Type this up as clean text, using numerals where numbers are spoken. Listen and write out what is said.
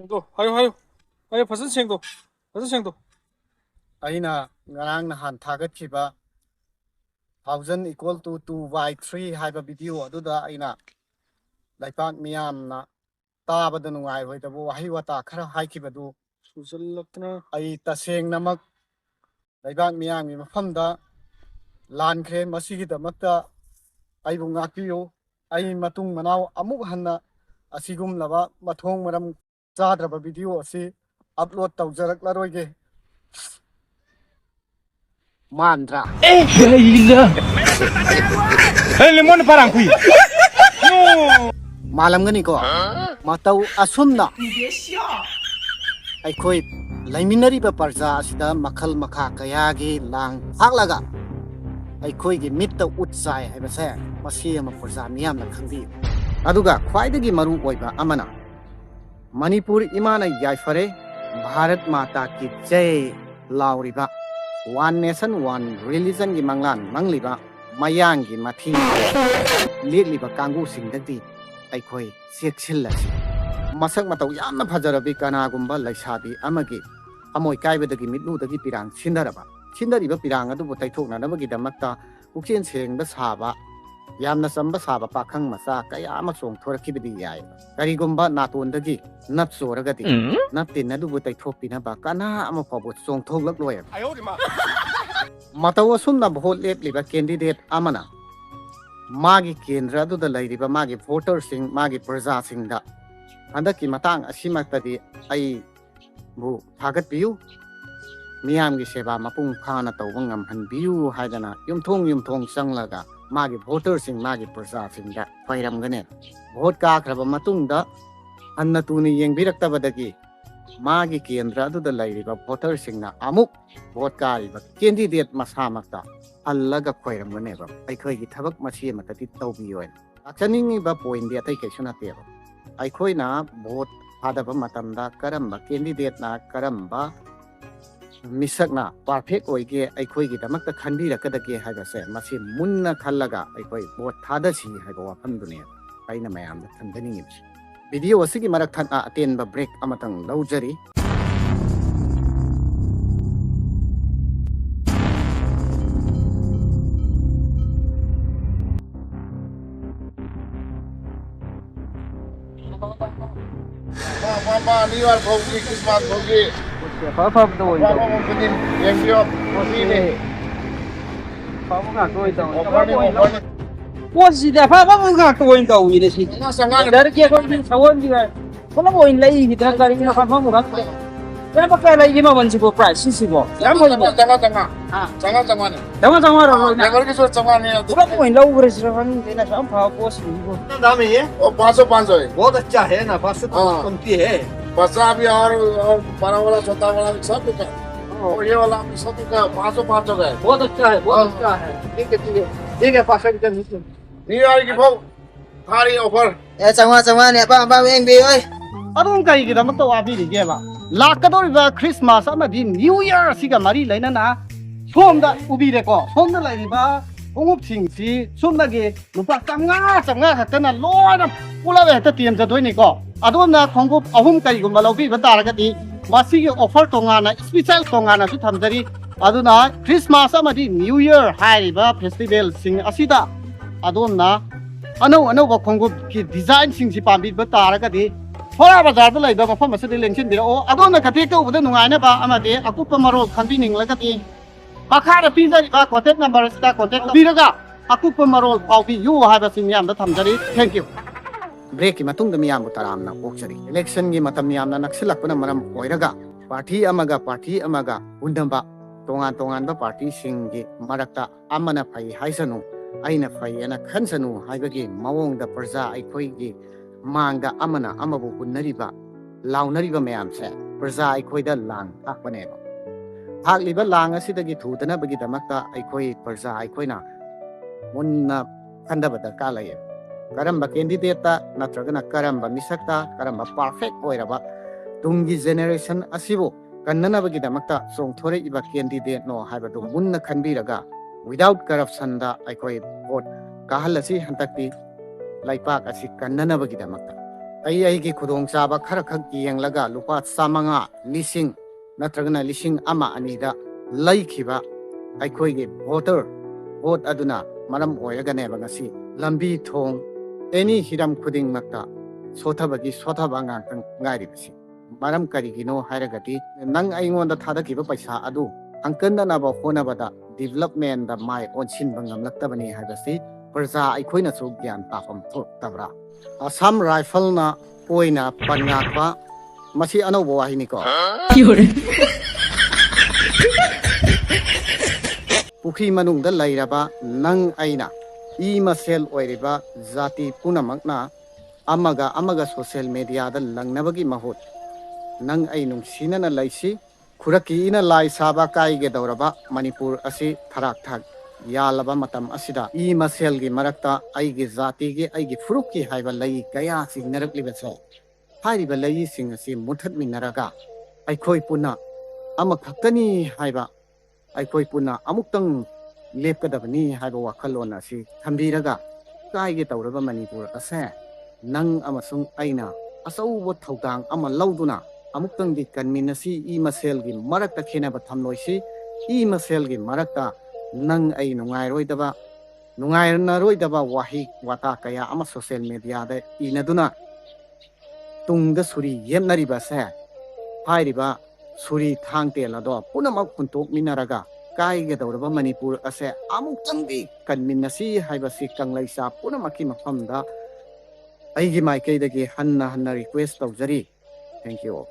Sengdok, hayo, fasan sengdok. Aina ngarang nahan thagat khiba 1000 equal to 2/3 haiba video aduda aina leipak miyamna tabada nungai hoidabu wahi wata khara haikibadu Sujallatna. ai taseng namak leipak miyamgi mafamda lankhre masigidamakta aibu ngakpiyo ai matung manau amuk hanna asigum laba mathong maram chadraba video asi upload tawjaraklaroi mantra Gila. Lemon parang kui. malam gani ko matau asumna aikhoi laiminari ba parja asida makhal makha kayagi lang haklaga aikhoi gi mitta utsai haibase masi ama parja miyam na khangbi aduga khwaidagi maru oiba amana manipur imana yaifare bharat mata ki jai lauriba one nation one religion gi manglan mangliba mayang gi mathing ligliba kangu singdagi aikhoi seksilasi masak matau yamna phajarabi kanagumba laisabi amagi amoi kaibadagi mitnudagi pirang sindariba pirang adu botaithokna nabagi damakta ukchen sengda saba yamna samba saba pakhang masa kaya ama song thorakibidi yai karigumba natondagi nap soragati naptin adu botaithokpina ba kana ama phabot song thoglak loy matau asumna bhot lepliba candidate amana magi kendra adu da lairiba magi voter sing magi praja sing da handaki matang asimaktadi ai bu thagat piu miyam gi seba mapung khana tawang ngam biu haidana yumthong sanglaga magi voter sing magi praja sing da phairam gane vote ka khraba matung da anna tuni yengbiraktabadagi magi kendra adu da lairiba voter sing na amuk vote ka riba candidate masamakta allaga khairam gane ba aikhoi gi thabak masi matati tawbiyoy akchaningi ba point dia tai kaisuna te ba aikhoi na vote hadaba matamda karamba candidate na karamba misakna perfect oige aikhoi gi damakta khanbi rakadage haibase masi munna khallaga aikhoi vote thadasi haiba wafam dune aina mayam da thandaningi video asigi marak thana atenba break amatang laujari Mama, liwar bhogi, Christmas bhogi. Papa doi. Mama mungkin yang dia ini. Papa ngak doi tau. Open. Wah sih dah papa ngak doi tau ini sih. Sangat. Dari kia kau ni sawan juga. Kalau mau ini kita cari ni papa murah. Kenapa kau lagi mau mencoba price sih bo? Jangan. Jangan ni. Jangan orang. Jangan kisah jangan ni. Kalau mau ini lau restoran ni nak sampai papa bos ni bo. दाम है ये Oh 500 है. बहुत अच्छा है ना 500 हाँ। कमती है बच्चा भी और बड़ा वाला छोटा वाला सब का. और ये वाला भी सब का 500 का है. बहुत अच्छा है बहुत अच्छा है ठीक है 500 का Liwar की भोग थारी ऑफर. चंगा ने बा एंग बे ओए adung kai gi damakta wabi ri geba lakadoriba christmas amadi new year siga mari lainana somda ubire ko somda lairiba ongup singsi somdagi lupa changa hatana loina pula be ta tiam jadoi ko adona khongup ahum kai gumba lobi bataragati masigi offer tongana special tongana su thamjari aduna christmas amadi new year haiba festival sing asida adona ano ba khongup ki design sing si pambi bataragati Fora bazar da laiba mafam asadi lengsin dira o adona khatek to uda nungaina ba amade akupa marol khanbi ninglagati pakhara pizza ba contact number sta contact biraga akupa marol paubi yu haiba simyam da thamjari thank you break ki matung da miyam utaram na okchari election gi matam miyam na naksilakpana maram oiraga party amaga undamba tongan ba party sing gi marakta amana phai haisanu aina phai ana khansanu haibagi mawong da praja aikhoi gi mangda amana amabu hunnariba launariba mayamse praja aikhoida lang akpaneba hakliba lang asidagi thudana bagi damakta aikhoi praja aikhoina munna khandabada kalaye karamba candidate ta natragana karamba misakta karamba perfect oiraba tungi generation asibo kannana bagi damakta songthore iba candidate no haibadu munna khanbiraga without corruption da aikoi vote kahalasi hantakti leipak asi kannana bagi damakta ꯑꯩꯒꯤ ꯈꯨꯗꯣꯡꯆꯥꯕ ꯈꯔ ꯈꯛ ꯌꯦꯡꯂꯒ ꯂꯨꯄꯥ 500 ꯂꯤꯁꯤꯡ ꯅꯠꯇ꯭ꯔꯒꯅ 1,200ꯗ ꯂꯩꯈꯤꯕ ꯑꯩꯈꯣꯏꯒꯤ ꯚꯣꯠ ꯑꯗꯨꯅ ꯃꯔꯝ ꯑꯣꯏꯔꯒꯅꯦꯕ ꯉꯁꯤ ꯂꯝꯕꯤ ꯊꯣꯡ ꯑꯦꯅꯤ ꯍꯤꯔꯝ ꯈꯨꯗꯤꯡꯃꯛꯇ ꯁꯣꯊꯕ ꯉꯥꯛꯇꯪ ꯉꯥꯏꯔꯤꯕꯁꯤ ꯃꯔꯝ ꯀꯔꯤꯒꯤꯅꯣ ꯍꯥꯏꯔꯒꯗꯤ ꯅꯪ ꯑꯩꯉꯣꯟꯗ ꯊꯥꯗꯈꯤꯕ ꯄꯩꯁꯥ ꯑꯗꯨ ꯍꯪꯀꯟꯗꯅꯕ ꯍꯣꯠꯅꯕꯗ ꯗꯤꯕꯦꯂꯞꯃꯦꯟꯗ ꯃꯥꯏ ꯑꯣꯟꯁꯤꯟꯕ ꯉꯝꯂꯛꯇꯕꯅꯤ ꯍꯥꯏꯕꯁꯤ ꯄ꯭ꯔꯖꯥ ꯑꯩꯈꯣꯏꯅꯁꯨ ꯒ꯭ꯌꯥꯟ ꯇꯥꯐꯝ ꯊꯣꯛꯇꯕ꯭ꯔꯥ? ꯑꯁꯥꯝ ꯔꯥꯏꯐꯜꯅ ꯑꯣꯏꯅ ꯄꯟꯉꯥꯛꯄ ꯃꯁꯤ ꯑꯅꯧꯕ ꯋꯥꯍꯩꯅꯤꯀꯣ꯫ ꯄꯨꯈ꯭ꯔꯤ ꯃꯅꯨꯡꯗ ꯂꯩꯔꯕ ꯅꯪ ꯑꯩꯅ ꯃꯁꯦꯜ ꯑꯣꯏꯔꯤꯕ ꯖꯥꯇꯤ ꯄꯨꯝꯅꯃꯛꯅ ꯑꯃꯒ ꯁꯣꯁꯤꯌꯦꯜ ꯃꯦꯗꯤꯌꯥꯗ ꯂꯪꯅꯕꯒꯤ ꯃꯍꯨꯠ ꯅꯪ ꯑꯩ ꯅꯨꯡꯁꯤꯅꯅ ꯂꯩꯁꯤ꯫ ꯈꯨꯔꯛꯀꯤ ꯏꯅ ꯂꯥꯏ ꯁꯥꯕ ꯀꯥꯏꯒꯗꯧꯔꯕ ꯃꯅꯤꯄꯨꯔ ꯑꯁꯤ ꯊꯥꯛ ꯌꯥꯜꯂꯕ ꯃꯇꯝ ꯑꯁꯤꯗ ꯃꯁꯦꯜꯒꯤ ꯃꯔꯛꯇ ꯑꯩꯒꯤ ꯖꯥꯇꯤꯒꯤ ꯑꯩꯒꯤ ꯐꯨꯔꯨꯞꯀꯤ ꯍꯥꯏꯕ ꯂꯩ ꯀꯌꯥ ꯆꯤꯡꯅꯔꯛꯂꯤꯕꯁꯦ ꯍꯥꯏꯔꯤꯕ ꯂꯩꯁꯤꯡ ꯑꯁꯤ ꯃꯨꯠꯊꯠꯃꯤꯟꯅꯔꯒ ꯑꯩꯈꯣꯏ ꯄꯨꯟꯅ ꯑꯃꯈꯛꯇꯅꯤ ꯍꯥꯏꯕ ꯑꯩꯈꯣই ꯄꯨꯟꯅ ꯑꯃꯨꯛꯇꯪ ꯂꯦꯞꯀꯗꯕꯅꯤ ꯍꯥꯏꯕ ꯋꯥꯈꯜꯂꯣꯟ ꯑꯁꯤ ꯊꯝꯕꯤꯔꯒ ꯀꯥꯏꯒꯦ ꯇꯧꯔꯕ ꯃꯅꯤꯄꯨꯔ ꯑꯁꯦ ꯅꯪ ꯑꯃꯁꯨꯡ ꯑꯩꯅ ꯑꯆꯧꯕ ꯊꯧꯗꯥꯡ ꯑꯃ ꯂꯧꯗꯨꯅ ꯑꯃꯨꯛꯇꯪꯗꯤ ꯀꯟꯃꯤꯟꯅꯁꯤ ꯃꯁꯦꯜꯒꯤ ꯃꯔꯛꯇ ꯈꯦꯟꯅꯕ ꯊꯝꯂꯣꯏꯁꯤ ꯃꯁꯦꯜꯒꯤ ꯃꯔꯛꯇ ꯅꯪ ꯑꯩ ꯅꯨꯡꯉꯥꯏꯅꯔꯣꯏꯗꯕ ꯋꯥꯍꯩ ꯋꯥꯇꯥ ꯀꯌꯥ ꯑꯃ ꯁꯣꯁꯤꯌꯦꯜ ꯃꯦꯗꯤꯌꯥꯗ ꯏꯅꯗꯨꯅ ꯇꯨꯡꯗ ꯁꯨꯔꯤ ꯌꯦꯞꯅꯔꯤꯕꯁꯦ ꯍꯥꯏꯔꯤꯕ ꯁꯨꯔꯤ ꯊꯥꯡ ꯇꯦꯜ ꯑꯗꯣ ꯄꯨꯝꯅꯃꯛ ꯍꯨꯟꯇꯣꯛꯃꯤꯟꯅꯔꯒ ꯀꯥꯏꯒꯗꯧꯔꯕ ꯃꯅꯤꯄꯨꯔ ꯑꯁꯦ ꯑꯃꯨꯛꯇꯪꯗꯤ ꯀꯟꯃꯤꯟꯅꯁꯤ ꯍꯥꯏꯕꯁꯤ ꯀꯪꯂꯩꯁꯥ ꯄꯨꯝꯅꯃꯛꯀꯤ ꯃꯐꯝꯗ ꯑꯩꯒꯤ ꯃꯥꯏꯀꯩꯗꯒꯤ ꯍꯟꯅ ꯔꯤꯀ꯭ꯋꯦꯁ ꯇꯧꯖꯔꯤ꯫ Thank you.